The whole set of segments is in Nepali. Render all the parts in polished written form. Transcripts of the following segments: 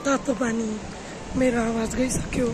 तातो पानी मेरो आवाज गइसक्यो।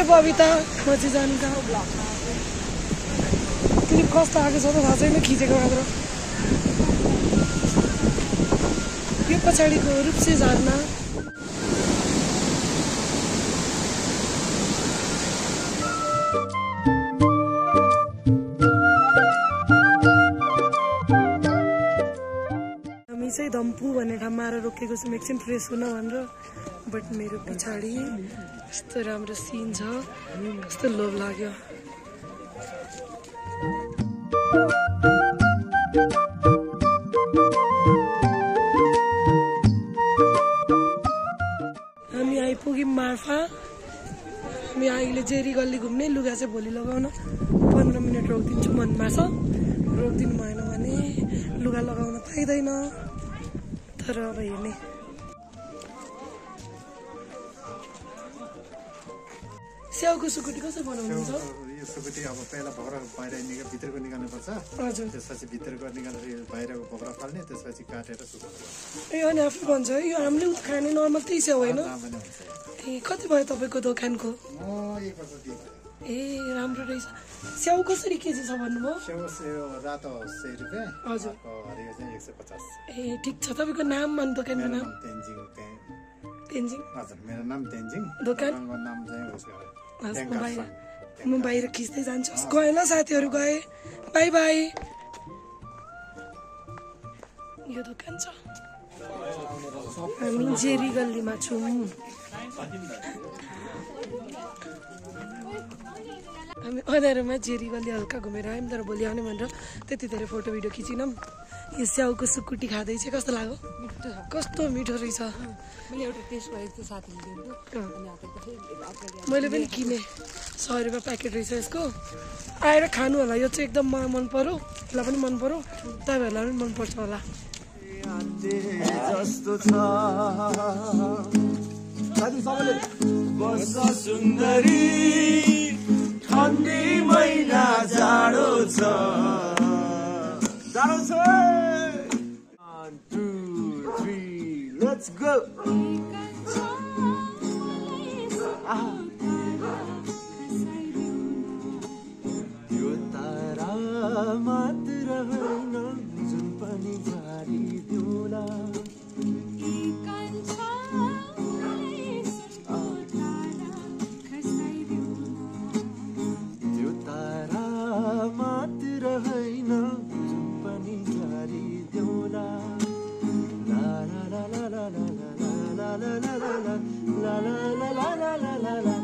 बबिता म चाहिँ जानु कहाँ क्लिप कस्तो आएको छ त थाहा छैन, खिचेको मात्र। यो पछाडिको रूपसे झर्ना हामी चाहिँ धम्पु भन्ने ठाउँमा आएर रोकेको छौँ एकछिन फ्रेस हुन भनेर। बट मेरो पछाडि यस्तो राम्रो सिन छ, कस्तो लोभ लाग्यो। हामी आइपुग्यौँ मार्फा। हामी अहिले जेरी गल्ली घुम्ने, लुगा चाहिँ भोलि लगाउन 15 मिनट रोकिदिन्छु मनमा छ। रोकिदिनु भएन भने लुगा लगाउन पाइँदैन, तर अब हेर्ने। स्याउको सुकुटी कसरी बनाउनुहुन्छ? यो सुकुटी अब पहिला भोग्रा बाहिर भित्रको निकाल्नुपर्छ। हजुर। त्यसपछि भित्रको निकालेर बाहिरको भोग्रा फाल्ने, त्यसपछि काटेर सुकाउनु। ए अनि आफू भन्छ यो हामीले खाने नर्मल त्यही स्याउ होइन? ए कति भयो तपाईँको दोकानको? ए राम्रो रहेछ। स्याउ कसरी केजी छ भन्नुभयो? स्याउ रातो 100 रुपियाँ। हजुर। हरियो चाहिँ 150। ए ठिक छ। तपाईँको नाम अनि दोकानको नाम? तेन्जिङ। तेन्जिङ। हजुर, मेरो नाम तेन्जिङ। दोकानको नाम चाहिँ उसको म बाहिर खिच्दै जान्छु। गएँ ल साथीहरू, गए। By by. यो दोकान छ। हामी जेरी गल्लीमा छौँ। हामी अँध्यारोमा जेरी गल्ली हल्का घुमेर आयौँ, तर भोलि आउने भनेर त्यति धेरै फोटो भिडियो खिचिनौँ। यो स्याउको सुकुटी खाँदै चाहिँ कस्तो लाग्यो? मिठो, कस्तो मिठो रहेछ। मैले एउटा टेस्ट गरेको थिएँ साथीले दिएको, मैले पनि किनेँ। 100 रुपियाँ प्याकेट रहेछ यसको। आएर खानु होला, यो चाहिँ एकदम मलाई मन पर्यो, यसलाई पनि मन पर्यो, तपाईँहरूलाई पनि मनपर्छ होला। सुन्दरी ठन्डी महिना जाडो छ। 1 2 3 let's go। यो तारा मात्र होइन जुन पनि झारिदिउला। यो तारा मात्र होइन जुन पनि झारिदिउला। ला ला ला ला ला ला ला ला ला ला ला ला ला ला ला ला।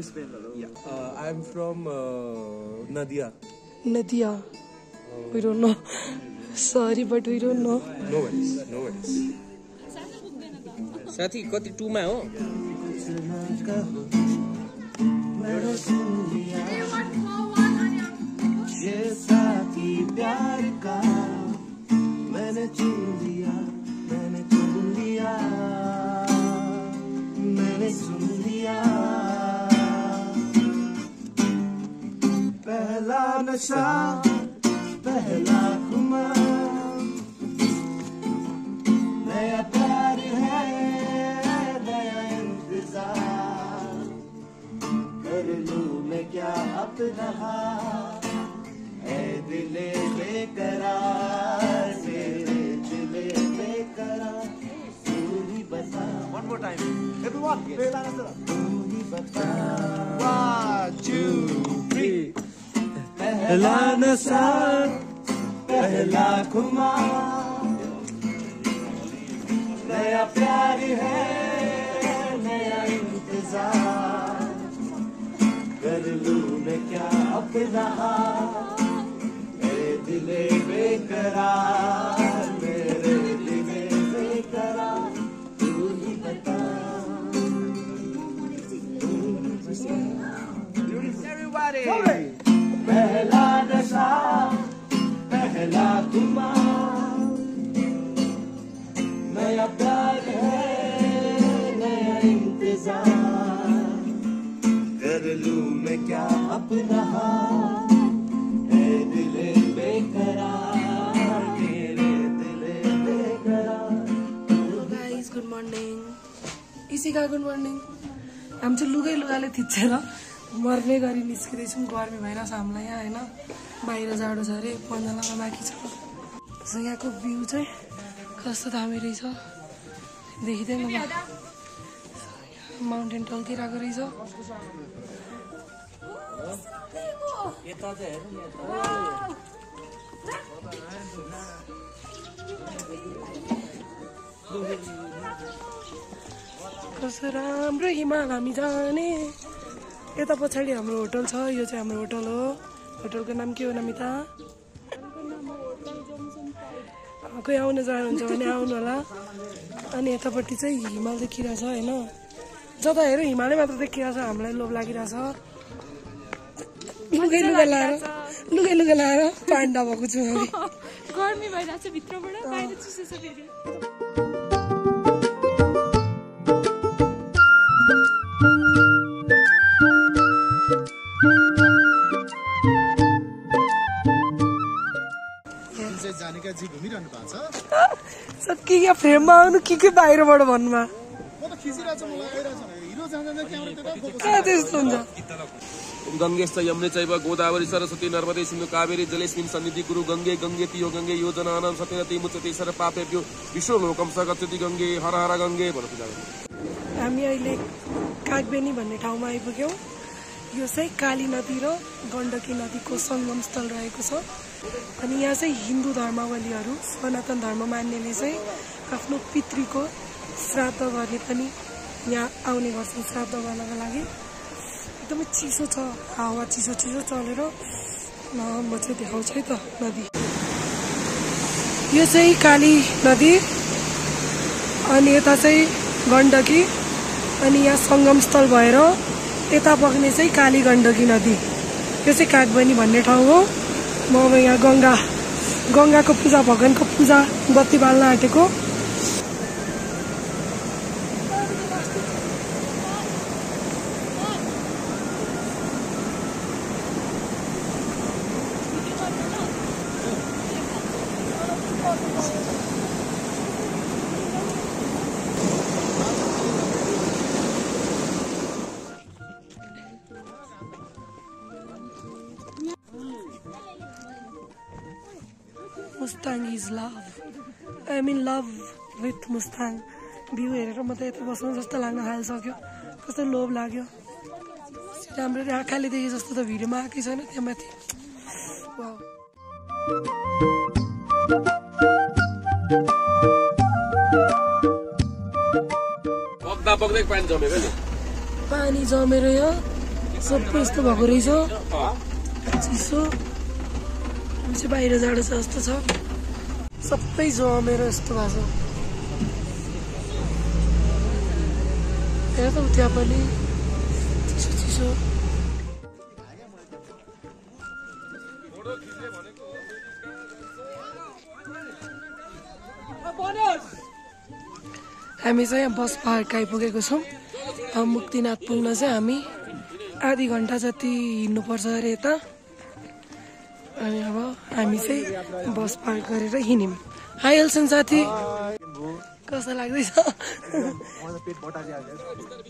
West Bengal. Yeah. I'm from Nadia. Nadia. We don't know. Sorry, but we don't know. No worries. No worries. साथी कति 2 मा हो? ये साथी प्यार का मैंने चुन लिया, मैंने चुन लिया, मैंने सुन लिया। पहला नशा पहला खुमार, नया प्यार है नया इंतजार। कर लूं मैं क्या अपना ऐ दिले बेकरार, मेरे दिले बेकरार। तू ही बता। One more time. Everyone, तू ही बता। 1 2 3 पहला नशा पहला खुमार, नया प्यार है नया इंतजार। कर लूं मैं क्या अपना ए दिले बेकरार मेरे दिले बेकरार तू ही बता पहला नशा पहला खुमार नया प्यार है नया इंतजार कर लूं मैं क्या अपना ए दिले बेकरार मेरे दिले बेकरार guys good morning Isika good morning हामी चाहिँ लुगाले थिचेर मर्ने गरी निस्किँदैछौँ गर्मी भइरहेछ हामीलाई यहाँ होइन बाहिर जाडो छ अरे पन्जालामा बाँकी छ सो यहाँको भ्यू चाहिँ कस्तो दामी रहेछ देखिँदैन माउन्टेन टल्किरहेको रहेछ कस्तो राम्रो हिमाल हामी जाने यता पछाडि हाम्रो होटल छ यो चाहिँ हाम्रो होटल हो होटलको नाम के हो नमिता कोही आउन चाहनुहुन्छ भने आउनु होला अनि यतापट्टि चाहिँ हिमाल देखिरहेछ होइन जता हेऱ्यो हिमालै मात्र देखिरहेछ हामीलाई लोभ लागिरहेछ लुगा लाएर पान्डा भएको छु गर्मी भइरहेछ भित्रबाट बाहिर चिसो छ फेरि जानिकाजी घुमिरहनु भएको छ सब के फ्रेममा आउनु के बाहिरबाट भन्नुमा म त खिचिरहेको छु मलाई आइरहेको छ हिरो जाँदा क्यामेरा कहाँ त्यस्तो हुन्छ गङ्गेश्च यमुने चैव गोदावरी सरस्वती नर्मदे सिन्धु कावेरी जलेस्मिन् सन्निधि कुरु गङ्गे गङ्गेति यो गङ्गे योजनानां सत्यनति मुच्यते सर्व पापेभ्यो विश्वलोकं सगच्छति गङ्गे हर हर गङ्गे भनेर पूजा गर्छौँ हामी अहिले कागबेनी भन्ने ठाउँमा आइपुग्यौँ यो चाहिँ काली नदी र गण्डकी नदीको सङ्गम स्थल रहेको छ अनि यहाँ चाहिँ हिन्दू धर्मावलीहरू सनातन धर्म मान्नेले चाहिँ आफ्नो पितृको श्राद्ध गर्ने पनि यहाँ आउने गर्छन् श्राद्ध गर्नको लागि एकदमै चिसो छ हावा चिसो चलेर म चाहिँ देखाउँछु है त नदी यो चाहिँ काली नदी अनि यता चाहिँ गण्डकी अनि यहाँ सङ्गम स्थल भएर यता बग्ने चाहिँ काली गण्डकी नदी यो चाहिँ कागबेनी भन्ने ठाउँ हो म अब यहाँ गङ्गाको पूजा भगवानको पूजा बत्ती बाल्न आँटेको Mustang is love. I'm in love with Mustang. View हेरेर म त यता बस्नु जस्तो लाग्न थालिसक्यो कस्तो लोभ लाग्यो राम्ररी आँखाले देखे जस्तो त भिडियोमा आएकै छैन त्यहाँ माथि पानी जमेर यहाँ सबै यस्तो भएको रहेछ चिसो चाहिँ बाहिर जाडो छ जस्तो छ सबै जमेर यस्तो भएको छ हेर त त्यहाँ पनि चिसो चिसो हामी चाहिँ यहाँ बस पार्क आइपुगेको छौँ अब मुक्तिनाथ पुग्न चाहिँ हामी आधी घन्टा जति हिँड्नुपर्छ अरे यता अनि अब हामी चाहिँ बस पार्क गरेर हिँड्यौँ हाई एल्सन साथी कस्तो लाग्दैछ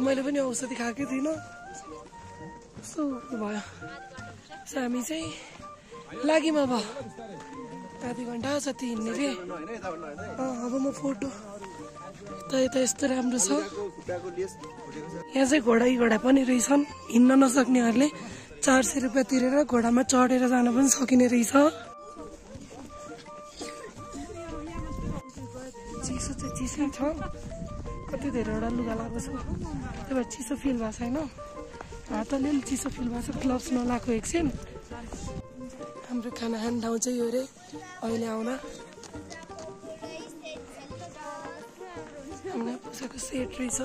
मैले पनि औषधि खाएकै थिइनँ कस्तो भयो हामी चाहिँ लाग्यौँ अब आधी घन्टा जति हिँड्ने रे अब म फोटो त यता यस्तो राम्रो छ यहाँ चाहिँ घोडा पनि रहेछन् हिँड्न नसक्नेहरूले 400 रुपियाँ तिरेर घोडामा चढेर जान पनि सकिने रहेछ चिसो चाहिँ चिसो छ कति धेरैवटा लुगा लगाएको छु त्यही भएर चिसो फिल भएको छैन हात अलिअलि चिसो फिल भएको छ ग्लोभ्स नलाएको एकछिन हाम्रो खाना खाने ठाउँ चाहिँ यो रे अहिले आउँदा हाम्रो पुसाको सेट रहेछ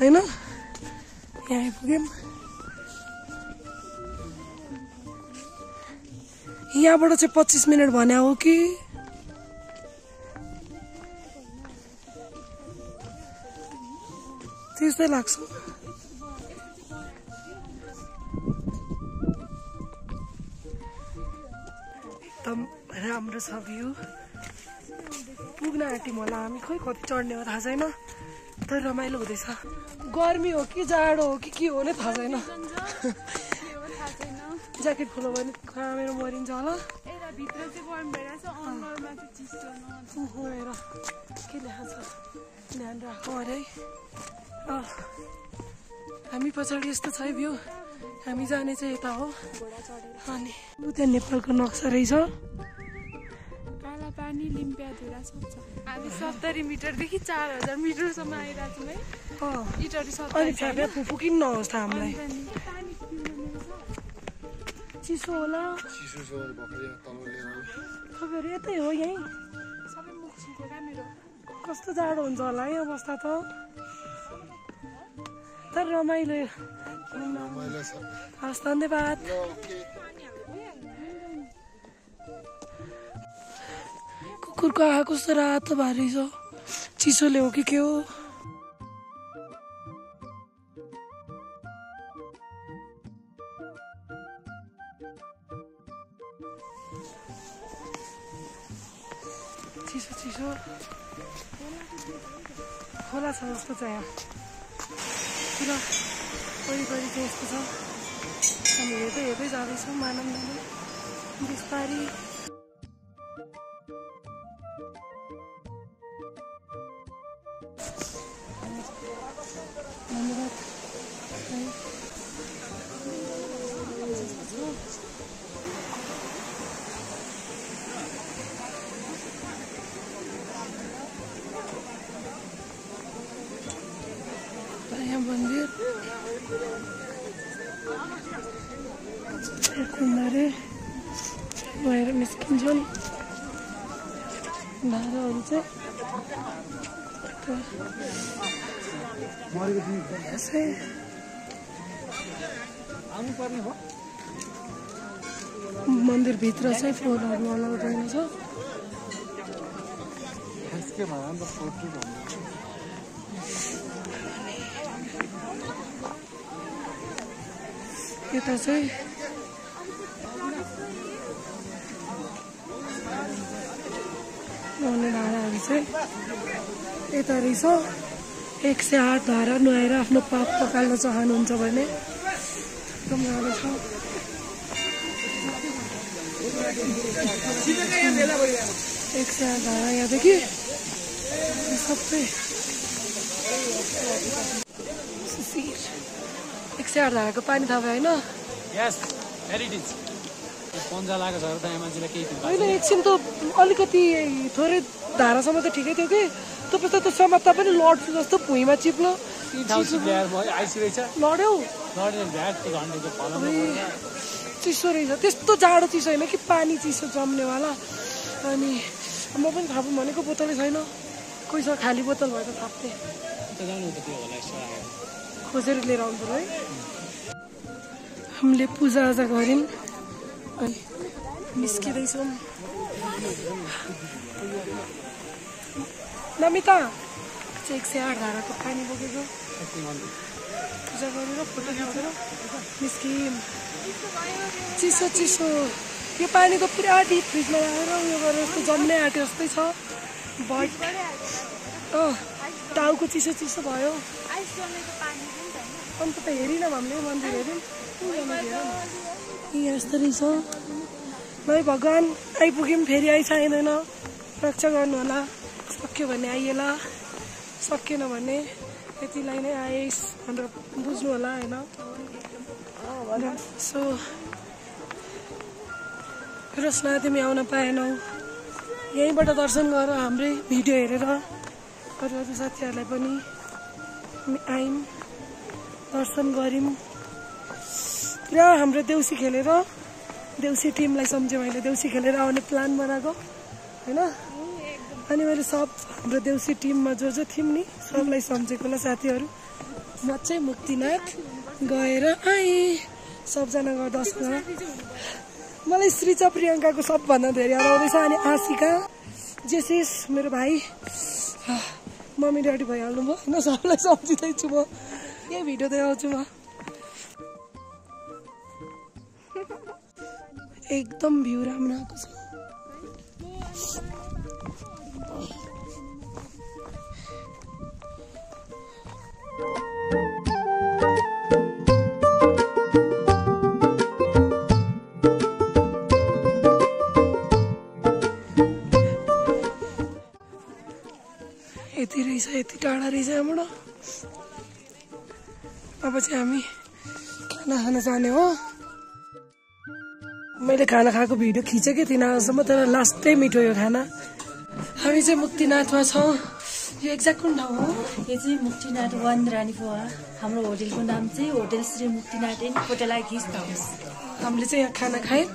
होइन यहाँ आइपुग्यौँ यहाँबाट चाहिँ 25 मिनट भने हो कि त्यस्तै लाग्छ एकदम राम्रो छ भ्यू पुग्न आँट्यौँ होला हामी खोइ कति चढ्ने हो थाहा छैन तर रमाइलो हुँदैछ गर्मी हो कि जाडो हो कि के हो नै थाहा छैन ज्याकेट खोलो भने मेरो मरिन्छ होला भित्र चाहिँ गरम भइरहेछ अनुहारमा चाहिँ चिसो हेर के लेखाएको छ ध्यान राखौँ अरे हामी पछाडि यस्तो छ है भ्यू हामी जाने चाहिँ यता हो अनि त्यहाँ नेपालको नक्सा रहेछ काला पानी लिम्पियाधुरा सक्छ हामी 70 मिटरदेखि 4000 मिटरसम्म आइरहेछौँ है इटरी 70 अनि फ्याफे फुफु किन नहोस् त हामीलाई चिसो होला तपाईँहरू यतै हो यहीँ सबै मुख सुको क्या मेरो कस्तो जाडो हुन्छ होला है अवस्था त तर रमाइलो हस् धन्यवाद कुकुरको आँखा कस्तो रातो भारी छ चिसोले हो कि के हो चिसो चिसो खोला छ जस्तो छ यहाँ पुरा वरिपरि चाहिँ यस्तो छ हामी हेर्दै हेर्दै जाँदैछौँ मानव बिस्तारी धन्यवाद यहाँ मन्दिर कुमारे भएर निस्किन्छन् धाराहरू चाहिँ मन्दिरभित्र चाहिँ फोनहरू अलाउड रहेछ यता चाहिँ नुहाउने धाराहरू चाहिँ यता रहेछ 108 धारा नुहाएर आफ्नो पाप पकाल्न चाहनुहुन्छ भने एकदम राम्रो छ 108 धारा यहाँदेखि सबै 108 धाराको पानी थाहा भयो होइन होइन एकछिन त अलिकति थोरै धारासम्म त ठिकै थियो कि तपाईँ त समात्दा पनि लड्छु जस्तो भुइँमा चिप्लो लड्यौ चिसो रहेछ त्यस्तो जाडो चिसो होइन कि पानी चिसो जम्नेवाला अनि म पनि थापौँ भनेको बोतलै छैन कोहीसँग खाली बोतल भएर थाप्थेँ खोजेर लिएर आउनु पर्यो है हामीले पूजाआजा गऱ्यौँ अनि निस्किँदैछौँ नमिता चाहिँ 108 धाराको पानी बोकेको पूजा गरेर फोटो खिचेर निस्कियौँ चिसो चिसो यो पानी त पुरा डिप फ्रिजमा राखेर उयो गरेर जस्तो जम्नै आँट्यो जस्तै छ बट टाउको चिसो चिसो भयो अन्त त हेरिनँ हामीले मन्दिर हेऱ्यौँ यस्तो रहेछ भाइ भगवान् आइपुग्यौँ फेरि आइसाइँदैन रक्षा गर्नु होला सक्यो भने आइएला सकिएन भने यतिलाई नै आइस् भनेर बुझ्नु होला होइन सो रचना तिमी आउन पाएनौ यहीँबाट दर्शन गर हाम्रै भिडियो हेरेर अरू अरू साथीहरूलाई पनि आयौँ, दर्शन गऱ्यौँ। पुरा हाम्रो देउसी खेलेर देउसी टिमलाई सम्झेँ मैले, देउसी खेलेर आउने प्लान बनाएको होइन। अनि मैले सब हाम्रो देउसी टिममा जो थियौँ नि सबलाई सम्झेको ल साथीहरू। म चाहिँ मुक्तिनाथ गएर आएँ, सबजना गएर दर्शन गरेर। मलाई श्रीचा प्रियङ्काको सबभन्दा धेरै आउँदैछ। अनि आशिका, जेसिस, मेरो भाइ, मम्मी ड्याडी भइहाल्नु भयो होइन। सबलाई सम्झिँदैछु म, यही भिडियो देखाउँछु म। एकदम भ्यू राम्रो आएको छ। यति रहेछ, यति टाढा रहेछ यहाँबाट। अब चाहिँ हामी खाना खान जाने हो। मैले खाना खाएको भिडियो खिचेकै थिइनँ आजसम्म, तर लास्टै मिठो यो खाना। हामी चाहिँ मुक्तिनाथमा छौँ। यो एक्ज्याक्ट कुन ठाउँ हो? यो चाहिँ मुक्तिनाथ 1 रानीपोवा। हाम्रो होटेलको नाम चाहिँ hotel Shri Muktinath and hotel guest house. हामीले चाहिँ यहाँ खाना खायौँ,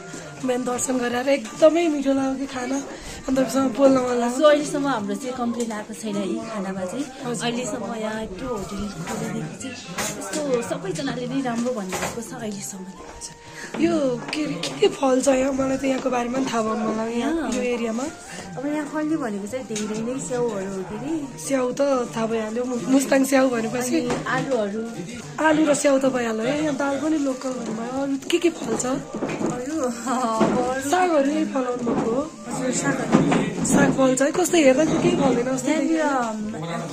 बिहान दर्शन गरेर एकदमै मिठो लाग्यो कि खाना। अन्त बोल्न मन लाग्यो। सो अहिलेसम्म हाम्रो चाहिँ कम्प्लेन आएको छैन यी खानामा चाहिँ। अहिलेसम्म यहाँ त्यो होटेल खोलेदेखि चाहिँ यस्तो सबैजनाले नै राम्रो भन्नुभएको छ अहिलेसम्म। यो के फल छ यहाँ? मलाई त यहाँको बारेमा पनि थाहा भयो मलाई। यहाँ यो एरियामा अब यहाँ फल्ने भनेको चाहिँ धेरै नै स्याउहरू हो के अरे। स्याउ त थाहा भइहाल्यो, मुस्ताङ स्याउ भनेपछि आलुहरू, आलु र स्याउ त भइहाल्यो है। यहाँ दाल पनि लोकल भन्नुभयो। अरू के फल्छ? सागहरू यही फलाउनु भएको हो? साग फल्छ है? कस्तो हेर्दा केही फल्दैन जस्तो।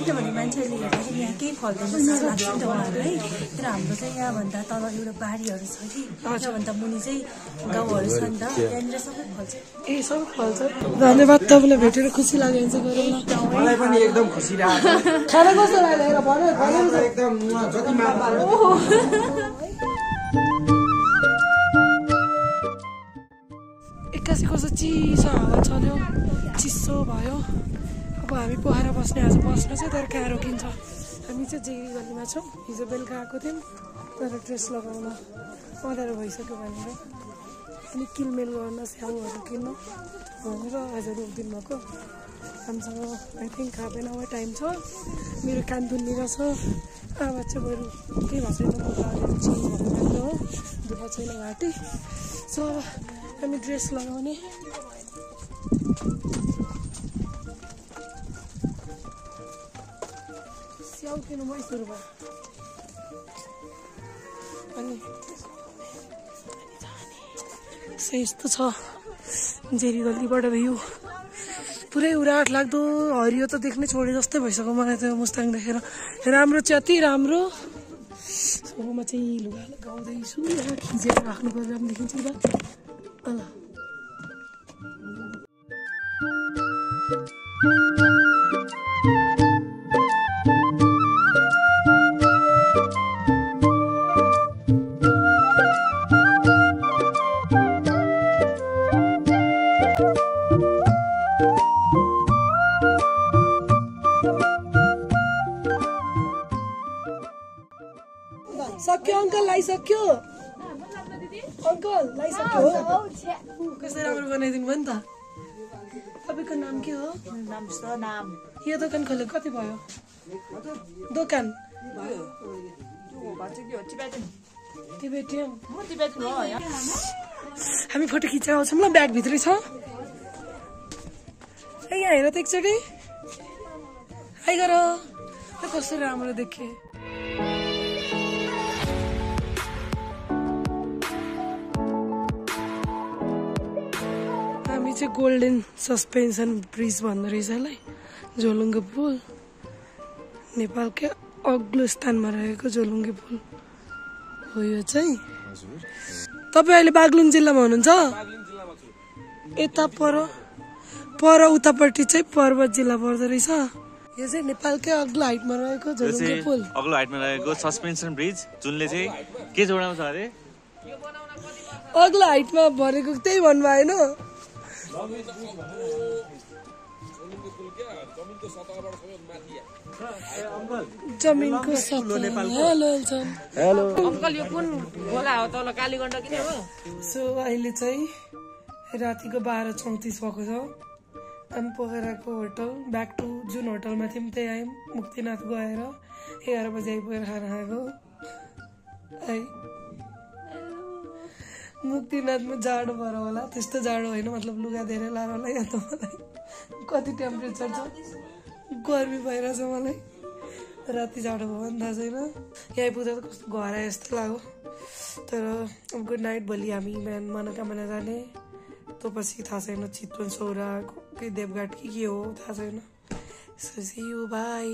किनभने मान्छेहरूले हेर्दाखेरि यहाँ केही फल्दैन जस्तो लाग्छ नि त उहाँहरूलाई। तर हाम्रो चाहिँ यहाँभन्दा तल एउटा बारीहरू छ कि, यहाँभन्दा मुनि चाहिँ गाउँहरू छ नि त, त्यहाँनिर सबै फल्छ। ए सबै फल्छ। धन्यवाद, तपाईँलाई भेटेर खुसी लाग्यो भने चाहिँ गरौँ न। मलाई पनि एकदम खुसी लाग्यो। खाना कस्तो लाग्यो हेर भन। एकदम जति मार्दा एक्कासी कस्तो चिसो हावा चल्यो, चिसो भयो। अब हामी पोखरा बस्ने आज बस्न चाहिँ तर कहाँ रोकिन्छ। हामी चाहिँ जेरी गल्लीमा छौँ। हिजो बेलुका आएको थियौँ तर ड्रेस लगाउन अँध्यारो भइसक्यो भनेर, अनि किलमेल गर्न स्याउहरू किन्न भनेर आज रोकिदिनु भएको। हामीसँग I think half an hour time छ। मेरो कान दुनिरहेको छ, आवाज चाहिँ बरु केही भएको छैन। चेन्ज भन्नु हो, दुःख छैन घाँटी। सो अब हामी ड्रेस लगाउने। स्याउ किन्नु मै सुरु भयो। अनि यस्तो छ जेरी गल्लीबाट भ्यू, पुरै उराट लाग्दो हरियो त देख्नै छोडे जस्तै भइसक्यो मलाई त मुस्ताङ देखेर। राम्रो चाहिँ अति राम्रो। म चाहिँ लुगा लगाउँदैछु, यहाँ खिचेर राख्नु पर्यो। राम्रो देखिन्छ ल। सक्यो अङ्कल, लाइसक्यो अङ्कल, लाइसक्यो। कसरी राम्रो बनाइदिनु भयो नि त। तपाईँको नाम के हो? नाम यो दोकान खोलेको कति भयो? दोकान टिबेटियन। हामी फोटो खिचेर आउँछौँ ल, ब्याग भित्रै छ। ए यहाँ हेर त एकचोटि, हाई गर। कस्तो राम्रो देखेँ। हामी चाहिँ गोल्डन सस्पेन्सन ब्रिज भन्दो रहेछ यसलाई, झोलुङ्गे पुल। नेपालकै अग्लो स्थानमा रहेको झोलुङ्गे पुल हो यो चाहिँ। तपाईँ अहिले बागलुङ जिल्लामा हुनुहुन्छ? यता पर उतापट्टि चाहिँ पर्वत जिल्ला पर्दो रहेछ। यो चाहिँ नेपालकै अग्लो हाइटमा रहेको झोलुङ्गे पुल। अग्लो हाइटमा रहेको सस्पेन्सन ब्रिज, जुनले चाहिँ के जोडाउँछ अरे? अग्लो हाइटमा भरेको त्यही भन्नु भएन? जमिनको पुल क्या, जमिनको सतहबाट सबैभन्दा माथि जमिनको सपना हेलो एल्सन हेलो अङ्कल यो कुन खोला हो तल कालीगण्डकी नै हो सो अहिले चाहिँ रातिको 12:34 भएको छ हामी पोखराको होटल ब्याक टु जुन होटलमा थियौँ त्यही आयौँ मुक्तिनाथ गएर 11 बजे आइपुगेर खाना खाएको है मुक्तिनाथमा जाडो भएर होला त्यस्तो जाडो होइन मतलब लुगा धेरै लाएर होला यहाँ त मलाई कति टेम्परेचर छ गर्मी भइरहेछ मलाई राति जाडो भयो भने थाहा छैन यहाँ आइपुग्दा त कस्तो घर आए जस्तो लाग्यो तर गुड नाइट भोलि हामी बिहान मनोकामना जाने त्यो पछि थाहा छैन चितवन सौरा कि देवघाट कि के हो थाहा छैन सो सी यू बाई